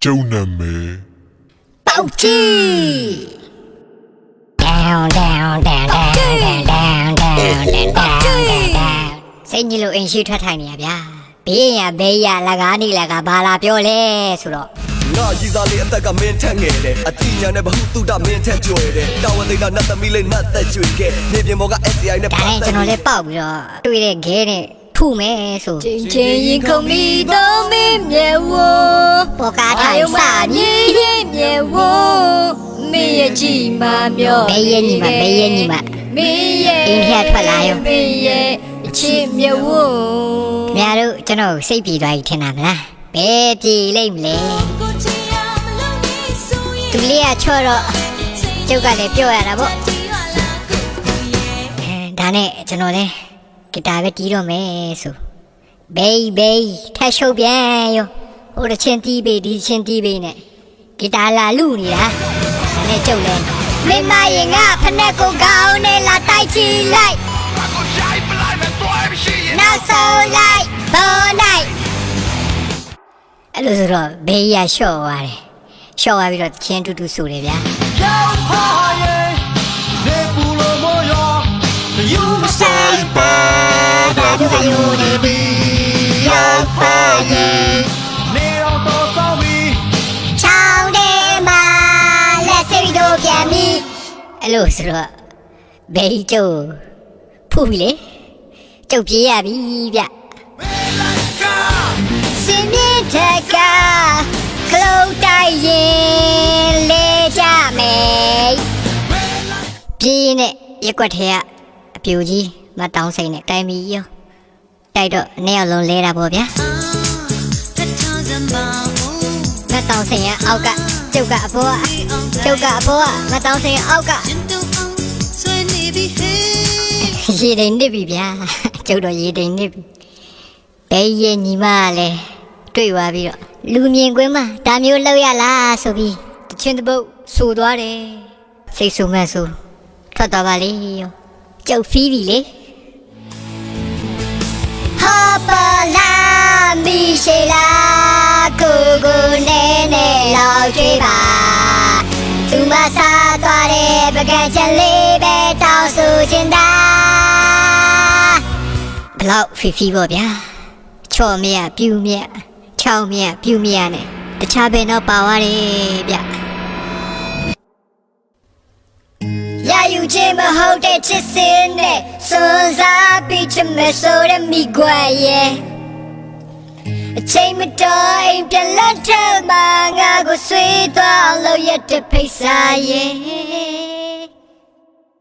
ကျုံနာမည်ပေါက်ကြီး စိတ်ကြီးလို့အင်ရှိထွက်ထိုင်နေရဗျာဘေးရဘေးရလကားနေလကားဘာလာပြောလဲဆိုတော့ငါရည်စားလေးအသက်ကမင်းထက်ငယ်တယ်အတိညာနဲ့ဘဟုတုဒမင်းထက်ကြွယ်တယ်တာဝန်သိတာနတ်သမီးလေးနတ်သက်ကြွေခဲ့နေပြင်ပေါ်က SCI နဲ့ဒါနဲ့ကျွန်တော်လည်းပေါက်ပြီးတော့တွေ့တဲ့ခဲနဲ့ထုမယ်ဆိုချင်းချင်းရင်ခုန်ပြီးတော့မင်းမြေဝပေါ်ကားထိုင်စာမြေရင်မြေဝမင်းရဲ့ကြည်မမျောဘေးရဲ့ညီမဘေးရဲ့ညီမမင်းရဲ့အင်းထက်ထွက်လာရောမင်းရဲ့အချစ်မြေဝခင်ဗျားတို့ကျွန်တော်စိတ်ပြေသွားပြီထင်တာမလားဘယ်ပြေလိမ့်မလဲသူလေးကချော့တော့ကျုပ်ကလည်းပြောရတာပေါ့ဒါနဲ့ကျွန်တော်လည်းဂီတာပဲတီးတော့မယ်ဆိုဘေးဘေးထပ်ရှုပ်ပြန်ရောဟိုတစ်ချင်းတီးပေးဒီချင်းတီးပေးနဲ့ဂီတာလာလူနေတာဒါနဲ့ကျုပ်လည်းမင်းမရင်ငါဖက်ကိုကောင်းနေလာတိုက်ချီလိုက်နောက်ဆုံးလိုက်ဘောလိုက်အဲ့လိုဆိုတော့ဘေးရလျှော့သွားတယ်လျှော့သွားပြီးတော့ချင်းတူတူဆိုတယ်ဗျာယူဆိုင်ပါဘာဘူးယူနေပြီရောက်ပါရဲ့နေအောင်တော့ဆောင်ပြီးချောင်းထဲမှာလက်စိတ်တို့ပြန်ပြီးအဲ့လိုဆိုတော့ဘေးကျုပ်ဖူးပြီလေကျုပ်ပြေးရပြီဗျစင်မြင့်ထက်ကခလုံးတိုက်ရင်လေကြမယ်ပြေးနဲ့ရက်ွက်ထဲကအပြူကြီးမတောင်းစိန်နဲ့တိုင်ပြီးရောတိုက်တော့နှစ်ယောက်လုံးလဲတာပေါ့ဗျာမတောင်းစိန်ရအောက်ကကျုပ်ကအပေါ်ကကျုပ်ကအပေါ်ကမတောင်းစိန်ရအောက်ကရေတိန်နစ်ပြီဗျာကျုပ်တော့ရေတိန်နစ်ပြီဘယ်ရဲ့ညီမလဲတွေ့သွားပြီးတော့လူမြင်ကွင်းမှာဒါမျိုးလောက်ရလားဆိုပြီးတချင်းတပုတ်ဆိုသွားတယ်စိတ်ဆူမဲ့ဆိုထွက်သွားပါလေရောကျုပ်ဖီးပြီလေဟာပါလာမီရှေလာကိုကိုနဲနဲလောက်ကြွေးပါသူမစားသွားတဲ့ပကံချက်လေးပဲတောင်းဆိုချင်တာဘလောက်ဖီဖီပေါ့ဗျာချော့မြပြူမြချောင်းမြပြူမြနဲ့တခြားဘယ်တော့ပါသွားတယ်ဗျရယူခြင်းမဟုတ်တဲ့ချစ်စင်းနဲ့စွန်စားပြီးချင်မဆိုတဲ့မိကွယ်ရဲ့အချိန်မတော်အိမ်ပြန်လက်ထမှာငါကိုဆွေးသွားလို့ရတဲ့ဖိတ်စာရဲ့